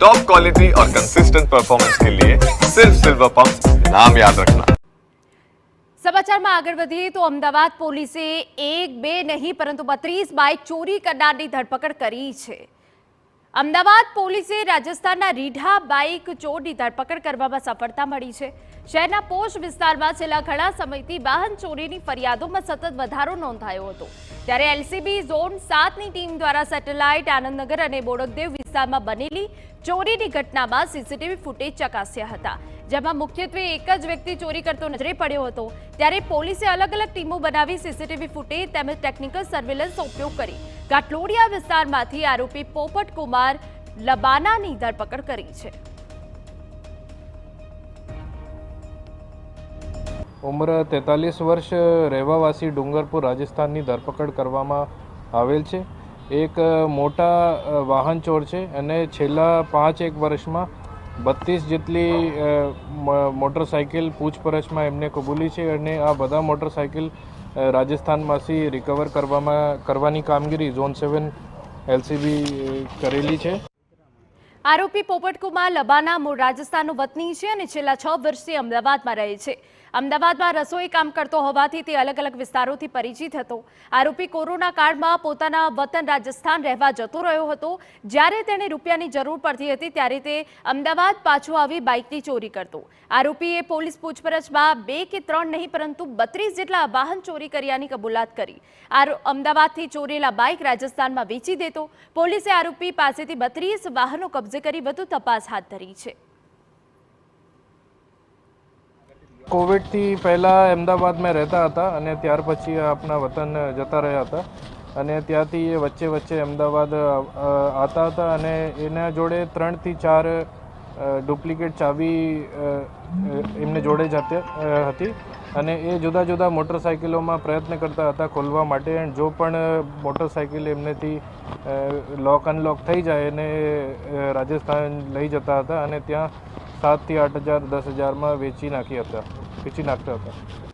Top quality और consistent performance के लिए सिर्फ सिल्वर पंप नाम याद रखना। સમાચારમાં આગળ વધીએ તો અમદાવાદ પોલીસે એક બે નહીં પરંતુ 32 બાઇક ચોરી કરનારની ધરપકડ કરી છે। અમદાવાદ પોલીસે રાજસ્થાનના રીઢા બાઇક ચોરની ધરપકડ કરવામાં સફળતા મળી છે। શહેરના પોશ વિસ્તારમાં છેલ્લા ઘણા સમયથી વાહન ચોરીની ફરિયાદોમાં સતત વધારો નોંધાયો હતો, ત્યારે એલસીબી ઝોન 7ની ટીમ દ્વારા સેટેલાઇટ આનંદનગર અને બોડકદેવ વિસ્તારમાં બનેલી ચોરીની ઘટનામાં સીસીટીવી ફૂટેજ ચકાસ્યા હતા, જેમાં મુખ્યત્વે એક જ વ્યક્તિ ચોરી કરતો નજરે પડ્યો હતો। ત્યારે પોલીસે અલગ અલગ ટીમો બનાવી સીસીટીવી ફૂટેજ તેમજ ટેકનિકલ સર્વેલન્સનો ઉપયોગ કરી ઘાટલોડિયા વિસ્તારમાંથી આરોપી પોપટ કુમાર લબાનાની ધરપકડ કરી છે। ઉંમર 43 વર્ષ, રહેવાવાસી ડુંગરપુર, રાજસ્થાનની ધરપકડ કરવામાં આવેલ છે। એક મોટા વાહન ચોર છે અને છેલ્લા 5-1 વર્ષમાં 32 જેટલી મોટરસાઇકલ પૂછપરછમાં એમને કબૂલી છે અને આ બધા મોટરસાઇકલ રાજસ્થાનમાંથી રિકવર કરવાની કામગીરી ઝોન 7 એલસીબી કરેલી છે। આરોપી પોપટ કુમાર લબાના મૂળ રાજસ્થાનનો વતની છે અને છેલ્લા 6 વર્ષથી અમદાવાદમાં રહે છે। અમદાવાદમાં રસોઈ કામ કરતો હોવાથી તે અલગ અલગ વિસ્તારોથી પરિચિત હતો। આરોપી કોરોના કાળમાં પોતાના વતન રાજસ્થાન રહેવા જતો રહ્યો હતો। જ્યારે તેને રૂપિયાની જરૂર પડતી હતી ત્યારે તે અમદાવાદ પાછો આવી બાઇકની ચોરી કરતો। આરોપીએ પોલીસ પૂછપરછમાં 2 કે 3 નહીં પરંતુ 32 જેટલા વાહન ચોરી કર્યાની કબૂલાત કરી। અમદાવાદથી ચોરેલા બાઇક રાજસ્થાનમાં વેચી દેતો। પોલીસે આરોપી પાસેથી 32 વાહનો કબજે કરી વધુ તપાસ હાથ ધરી છે। કોવિડથી પહેલાં અમદાવાદમાં રહેતા હતા અને ત્યાર પછી આપણા વતન જતા રહ્યા હતા અને ત્યાંથી એ વચ્ચે અમદાવાદ આવતા હતા અને એના જોડે 3 થી 4 ડુપ્લિકેટ ચાવી એમને જોડે જ હતી અને એ જુદા જુદા મોટરસાઇકલોમાં પ્રયત્ન કરતા હતા ખોલવા માટે। જો પણ મોટરસાઇકલ એમનેથી લોક અનલોક થઈ જાય અને રાજસ્થાન લઈ જતા હતા અને ત્યાં 7 થી 8 હજાર 10 હજારમાં વેચી નાખતા હતા।